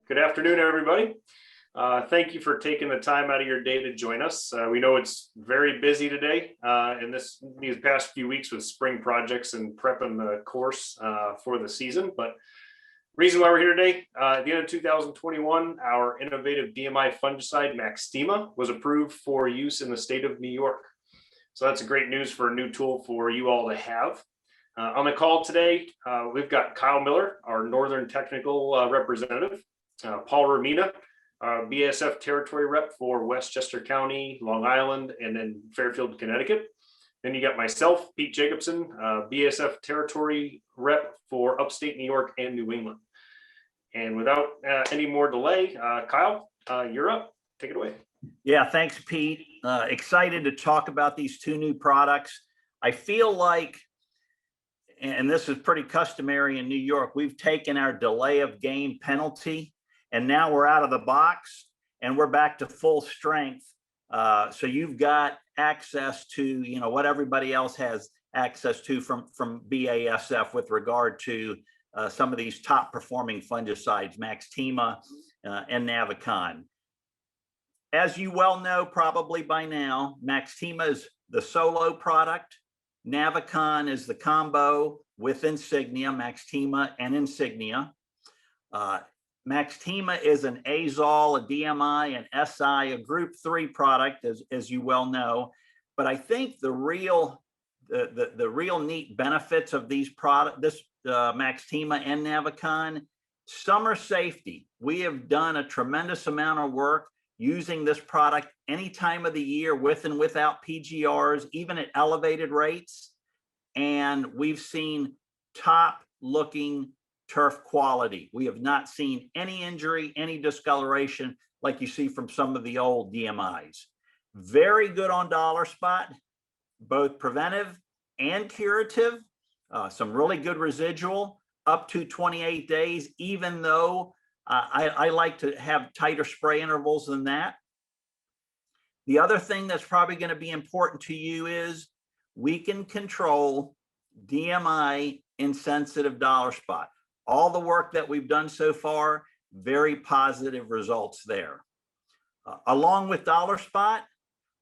Good afternoon, everybody. Thank you for taking the time out of your day to join us. We know it's very busy today in these past few weeks with spring projects and prepping the course for the season. But reason why we're here today, at the end of 2021, our innovative DMI fungicide Maxtima was approved for use in the state of New York. So that's great news for a new tool for you all to have. On the call today, we've got Kyle Miller, our Northern Technical Representative, Paul Romina, BASF Territory Rep for Westchester County, Long Island, and then Fairfield, Connecticut. Then you got myself, Pete Jacobson, BASF Territory Rep for Upstate New York and New England. And without any more delay, Kyle, you're up. Take it away. Yeah, thanks, Pete. Excited to talk about these two new products. I feel like, and this is pretty customary in New York, we've taken our delay of game penalty and now we're out of the box and we're back to full strength. So you've got access to, what everybody else has access to from BASF with regard to some of these top performing fungicides, Maxtima and Navicon. As you well know, probably by now, Maxtima is the solo product. Navicon is the combo with Insignia, Maxtima and Insignia. Maxtima is an azole, a DMI, an SI, a group 3 product, as you well know. But I think the real neat benefits of these products, Maxtima and Navicon, summer safety. We have done a tremendous amount of work using this product any time of the year with and without PGRs, even at elevated rates. And we've seen top looking turf quality. We have not seen any injury, any discoloration like you see from some of the old DMIs. Very good on dollar spot, both preventive and curative. Some really good residual up to 28 days, even though I like to have tighter spray intervals than that. The other thing that's probably going to be important to you is we can control DMI in sensitive dollar spot. All the work that we've done so far, very positive results there. Along with dollar spot,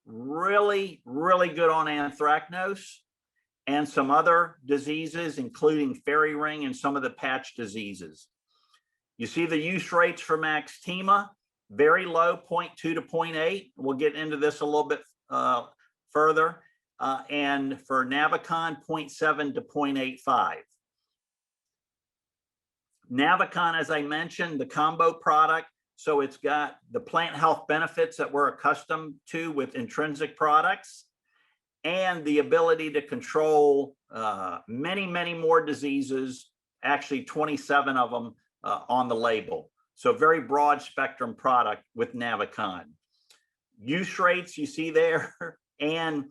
really, really good on anthracnose and some other diseases, including fairy ring and some of the patch diseases. You see the use rates for Maxtima, very low, 0.2 to 0.8. We'll get into this a little bit further. And for Navicon, 0.7 to 0.85. Navicon, as I mentioned, the combo product. So it's got the plant health benefits that we're accustomed to with intrinsic products and the ability to control many, many more diseases, actually 27 of them on the label. So very broad spectrum product with Navicon. Use rates you see there. And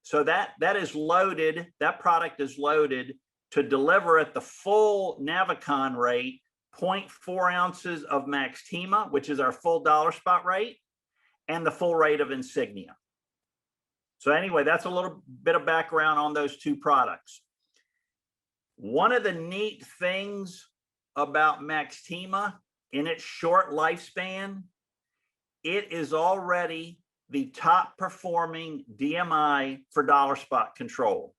so that is loaded, that product is loaded to deliver at the full Navicon rate, 0.4 ounces of Maxtima, which is our full dollar spot rate, and the full rate of Insignia. So anyway, that's a little bit of background on those two products. One of the neat things about Maxtima in its short lifespan, it is already the top performing DMI for dollar spot control.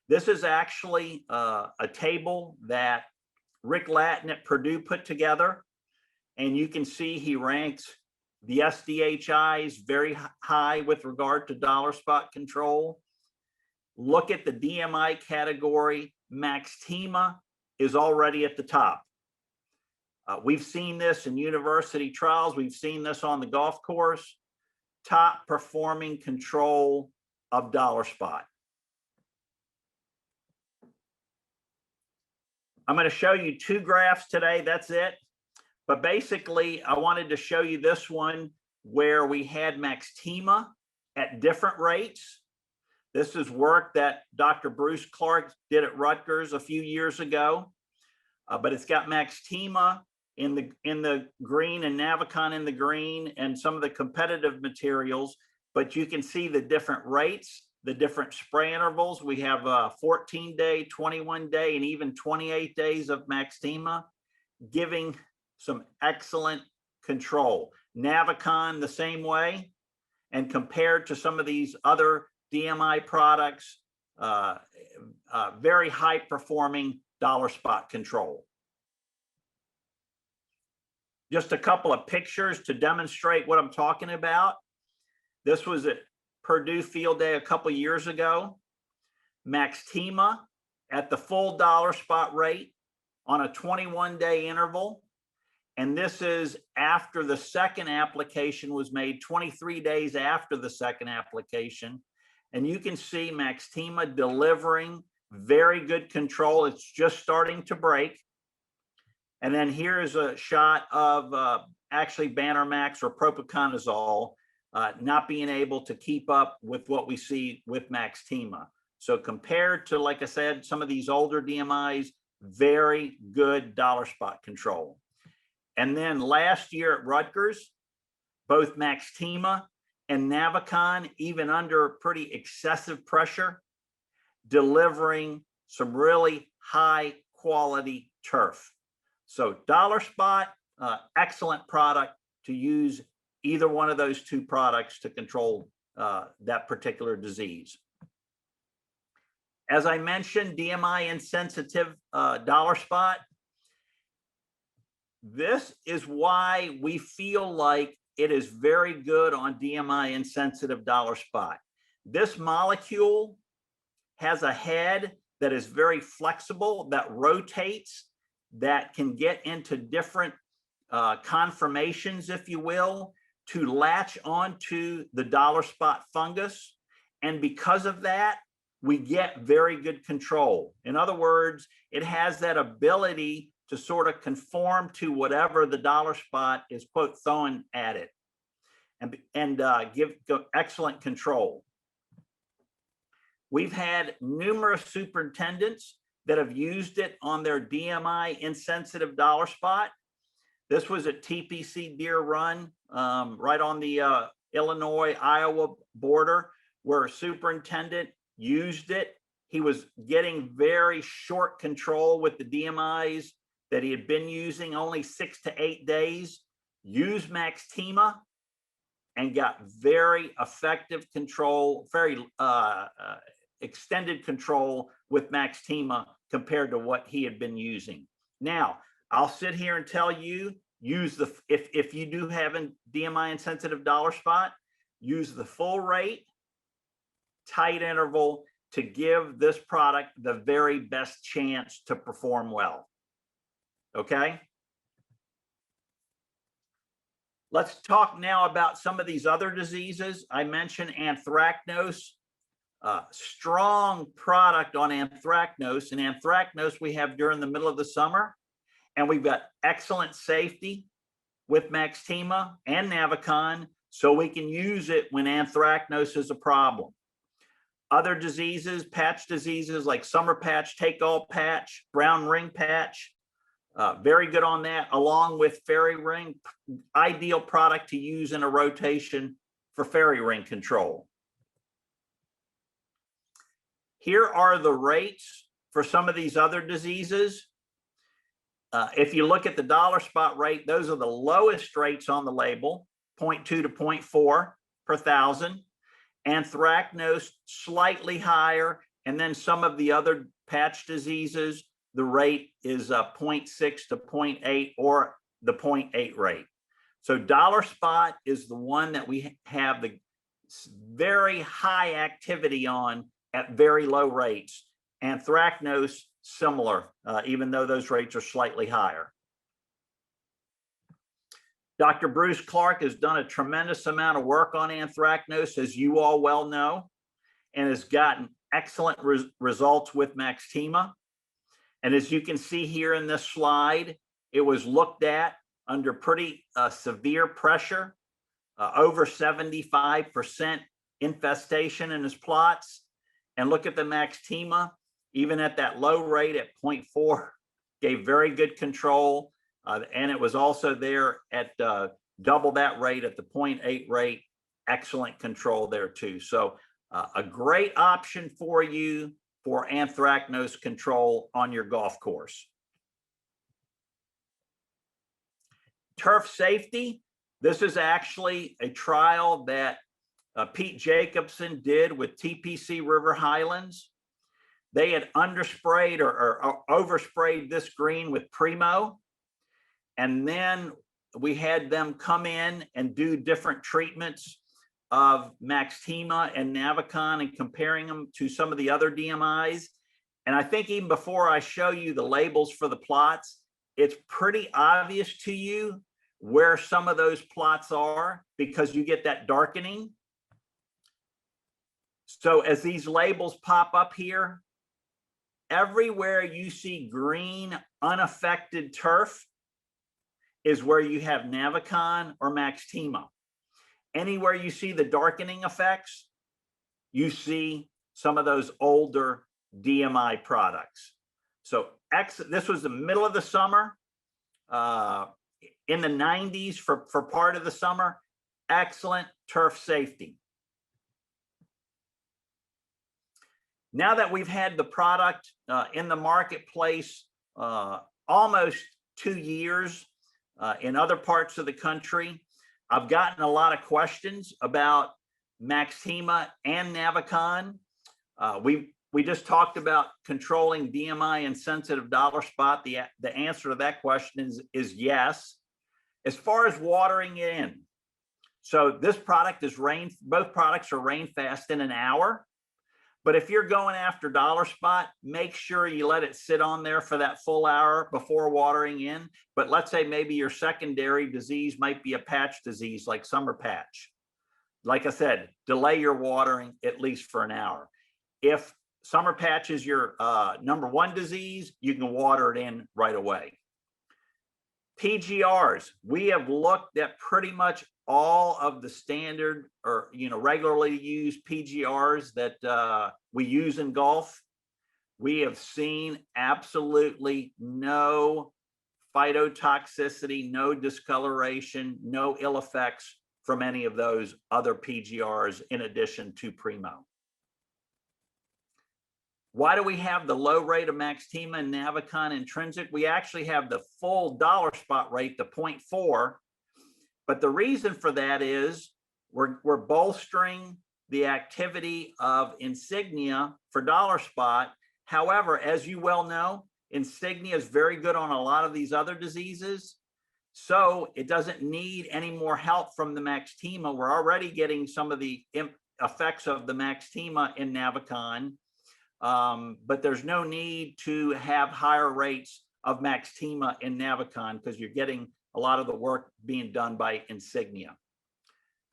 This is actually a table that Rick Lattin at Purdue put together. And you can see he ranks the SDHIs very high with regard to dollar spot control. Look at the DMI category. Maxtima is already at the top. We've seen this in university trials. We've seen this on the golf course. Top performing control of dollar spot. I'm going to show you two graphs today. That's it. But basically, I wanted to show you this one where we had Maxtima at different rates. This is work that Dr. Bruce Clark did at Rutgers a few years ago. But it's got Maxtima in the green and Navicon in the green and some of the competitive materials. But you can see the different rates, the different spray intervals. We have 14-day, 21-day, and even 28 days of Maxtima, giving some excellent control. Navicon the same way, and compared to some of these other DMI products, very high performing dollar spot control. Just a couple of pictures to demonstrate what I'm talking about. This was at Purdue Field Day a couple years ago. Maxtima at the full dollar spot rate on a 21-day interval. And this is after the second application was made, 23 days after the second application. And you can see Maxtima delivering very good control. It's just starting to break. And then here's a shot of actually Bannermax or propiconazole not being able to keep up with what we see with Maxtima. So compared to, like I said, some of these older DMIs, very good dollar spot control. And then last year at Rutgers, both Maxtima and Navicon, even under pretty excessive pressure, delivering some really high quality turf. So dollar spot, excellent product to use either one of those two products to control that particular disease. As I mentioned, DMI insensitive dollar spot. This is why we feel like it is very good on DMI insensitive dollar spot. This molecule has a head that is very flexible, that rotates, that can get into different conformations, if you will, to latch onto the dollar spot fungus. And because of that, we get very good control. In other words, it has that ability to sort of conform to whatever the dollar spot is, quote, throwing at it, and give excellent control. We've had numerous superintendents that have used it on their DMI insensitive dollar spot. This was at TPC Deer Run, right on the Illinois-Iowa border, where a superintendent used it. He was getting very short control with the DMIs that he had been using, only 6 to 8 days, used Maxtima and got very effective control, very extended control with Maxtima compared to what he had been using. Now, I'll sit here and tell you, use the, if you do have a DMI insensitive dollar spot, use the full rate, tight interval to give this product the very best chance to perform well. Okay. Let's talk now about some of these other diseases. I mentioned anthracnose, strong product on anthracnose, and anthracnose we have during the middle of the summer, and we've got excellent safety with Maxtima and Navicon, so we can use it when anthracnose is a problem. Other diseases, patch diseases like summer patch, take-all patch, brown ring patch, very good on that, along with fairy ring, ideal product to use in a rotation for fairy ring control. Here are the rates for some of these other diseases. If you look at the dollar spot rate, those are the lowest rates on the label, 0.2 to 0.4 per thousand. Anthracnose slightly higher, and then some of the other patch diseases, the rate is 0.6 to 0.8 or the 0.8 rate. So dollar spot is the one that we have the very high activity on at very low rates. Anthracnose, similar, even though those rates are slightly higher. Dr. Bruce Clark has done a tremendous amount of work on anthracnose, as you all well know, and has gotten excellent results with Maxtima. And as you can see here in this slide, it was looked at under pretty severe pressure, over 75% infestation in his plots. And look at the Maxtima, even at that low rate at 0.4, gave very good control. And it was also there at double that rate at the 0.8 rate, excellent control there too. So a great option for you for anthracnose control on your golf course. Turf safety. This is actually a trial that Pete Jacobson did with TPC River Highlands. They had undersprayed or oversprayed this green with Primo. And then we had them come in and do different treatments of Maxtima and Navicon and comparing them to some of the other DMIs. And I think even before I show you the labels for the plots, it's pretty obvious to you where some of those plots are because you get that darkening. So as these labels pop up here, everywhere you see green unaffected turf is where you have Navicon or Maxtima. Anywhere you see the darkening effects, you see some of those older DMI products. So this was the middle of the summer, in the 90s for part of the summer, excellent turf safety. Now that we've had the product in the marketplace almost 2 years in other parts of the country, I've gotten a lot of questions about Maxtima and Navicon. We just talked about controlling DMI and sensitive dollar spot. The answer to that question is yes. As far as watering it in, so this product is both products are rain fast in an hour. But if you're going after dollar spot, make sure you let it sit on there for that full hour before watering in. But let's say maybe your secondary disease might be a patch disease like summer patch. Like I said, delay your watering at least for an hour. If summer patch is your number one disease, you can water it in right away. PGRs, we have looked at pretty much all of the standard or regularly used PGRs that we use in golf. We have seen absolutely no phytotoxicity, no discoloration, no ill effects from any of those other PGRs in addition to Primo. Why do we have the low rate of Maxtima and Navicon Intrinsic? We actually have the full dollar spot rate, the 0.4. But the reason for that is we're bolstering the activity of Insignia for dollar spot. However, as you well know, Insignia is very good on a lot of these other diseases. So it doesn't need any more help from the Maxtima. We're already getting some of the effects of the Maxtima in Navicon. But there's no need to have higher rates of Maxtima in Navicon because you're getting a lot of the work being done by Insignia.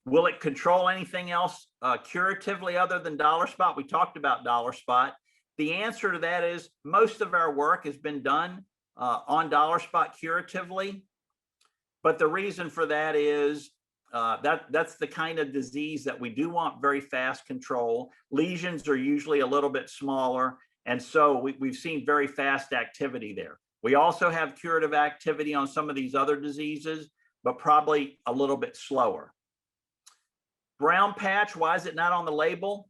Will it control anything else curatively other than dollar spot? We talked about dollar spot. The answer to that is most of our work has been done on dollar spot curatively. But the reason for that is that's the kind of disease that we do want very fast control. Lesions are usually a little bit smaller. And so we've seen very fast activity there. We also have curative activity on some of these other diseases, but probably a little bit slower. Brown patch, why is it not on the label?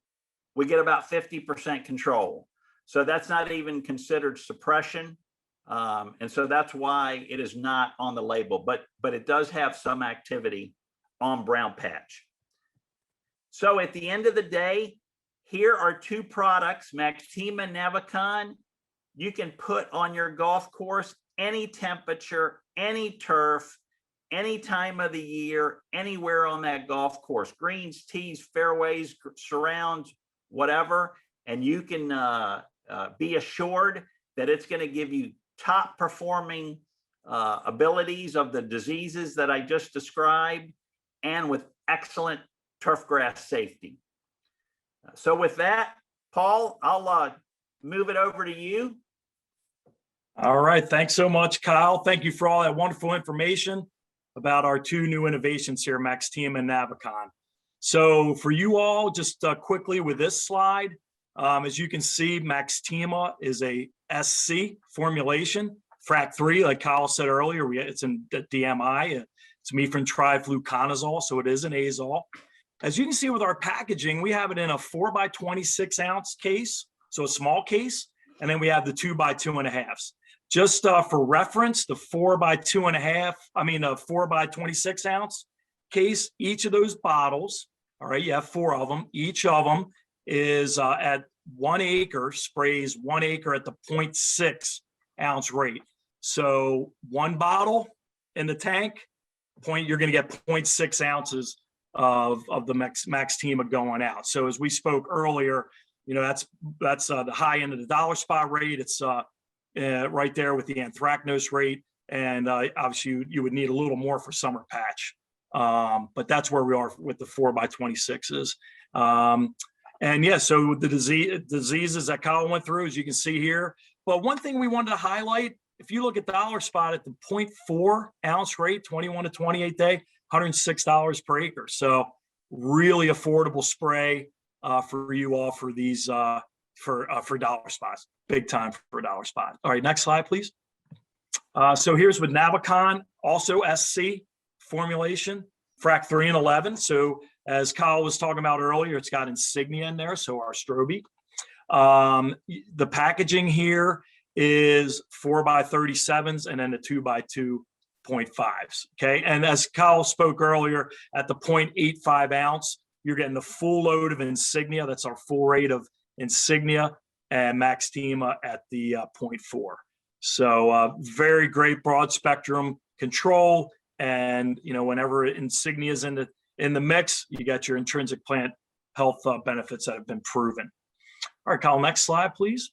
We get about 50% control. So that's not even considered suppression. And so that's why it is not on the label, but it does have some activity on brown patch. So at the end of the day, here are two products, Maxtima and Navicon. You can put on your golf course any temperature, any turf, any time of the year, anywhere on that golf course, greens, tees, fairways, surrounds, whatever. And you can be assured that it's going to give you top performing abilities of the diseases that I just described, and with excellent turf grass safety. So with that, Paul, I'll move it over to you. All right. Thanks so much, Kyle. Thank you for all that wonderful information about our two new innovations here, Maxtima and Navicon. So for you all, just quickly with this slide, as you can see, Maxtima is a SC formulation, FRAC 3, like Kyle said earlier, it's in DMI, it's mefrin trifluconazole, so it is an azole. As you can see with our packaging, we have it in a 4x26 ounce case, so a small case, and then we have the 2x2.5s. Just for reference, the 4x26 ounce case, each of those bottles, all right, you have 4 of them. Each of them is at 1 acre, sprays 1 acre at the 0.6 ounce rate. So 1 bottle in the tank, you're going to get 0.6 ounces of the Maxtima going out. So as we spoke earlier, that's the high end of the dollar spot rate. It's right there with the anthracnose rate, and obviously you would need a little more for summer patch, but that's where we are with the 4x26s. And yeah, so the diseases that Kyle went through, as you can see here. But one thing we wanted to highlight, if you look at dollar spot at the 0.4 ounce rate, 21 to 28 day, $106 per acre. So really affordable spray for you all for these for dollar spots. Big time for a dollar spot. All right, next slide, please. So here's with Navicon, also SC formulation, frac 3 and 11. So as Kyle was talking about earlier, it's got insignia in there, so our strobe. The packaging here is 4x37s and then the 2x2.5s. Okay, and as Kyle spoke earlier, at the 0.85 ounce, you're getting the full load of insignia. That's our full rate of insignia, and Maxtima at the 0.4. So very great broad spectrum control, and whenever insignia is in the mix, you got your intrinsic plant health benefits that have been proven. All right, Kyle, next slide, please.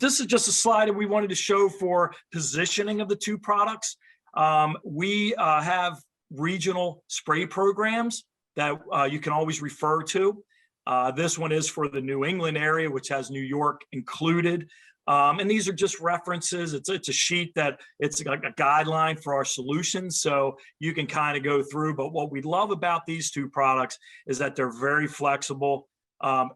This is just a slide that we wanted to show for positioning of the 2 products. We have regional spray programs that you can always refer to. This one is for the New England area, which has New York included. And these are just references. It's a sheet that it's like a guideline for our solutions, so you can kind of go through. But what we love about these 2 products is that they're very flexible.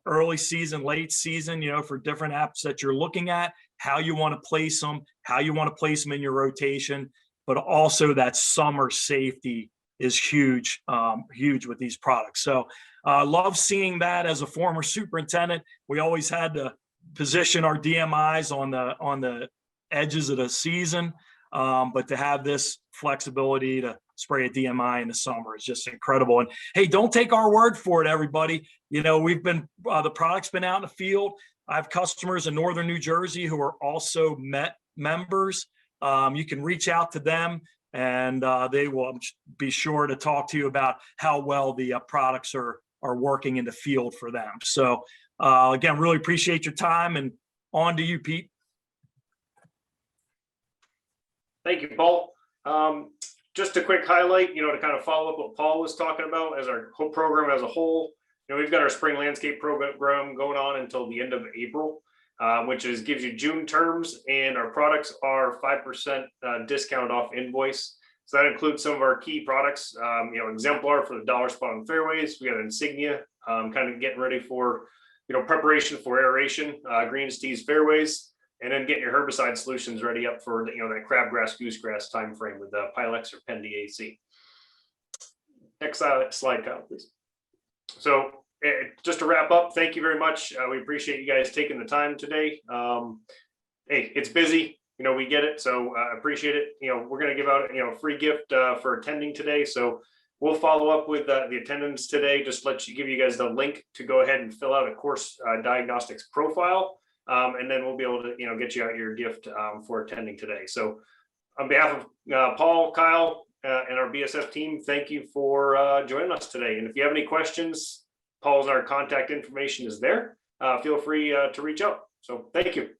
Early season, late season, for different apps that you're looking at, how you want to place them, in your rotation, but also that summer safety is huge, huge with these products. So love seeing that. As a former superintendent, we always had to position our DMIs on the edges of the season, but to have this flexibility to spray a DMI in the summer is just incredible. And hey, don't take our word for it, everybody. We've been the product's been out in the field. I have customers in northern New Jersey who are also MET members. You can reach out to them, and they will be sure to talk to you about how well the products are working in the field for them. So again, really appreciate your time, and on to you, Pete. Thank you, Paul. Just a quick highlight, to kind of follow up what Paul was talking about as our whole program as a whole. We've got our spring landscape program going on until the end of April, which gives you June terms, and our products are 5% discounted off invoice. So that includes some of our key products, Exemplar for the dollar spot on fairways. We got Insignia, kind of getting ready for, preparation for aeration, greens, tees, fairways, and then getting your herbicide solutions ready up for, that crabgrass, goosegrass time frame with Pilex or Pendiac. Next slide, Kyle, please. So just to wrap up, thank you very much. We appreciate you guys taking the time today. Hey, it's busy. We get it. So I appreciate it. We're going to give out, a free gift for attending today. So we'll follow up with the attendance today. Just give you guys the link to go ahead and fill out a course diagnostics profile. And then we'll be able to, get you out your gift for attending today. So on behalf of Paul, Kyle, and our BASF team, thank you for joining us today. And if you have any questions, Paul's our contact information is there. Feel free to reach out. So thank you.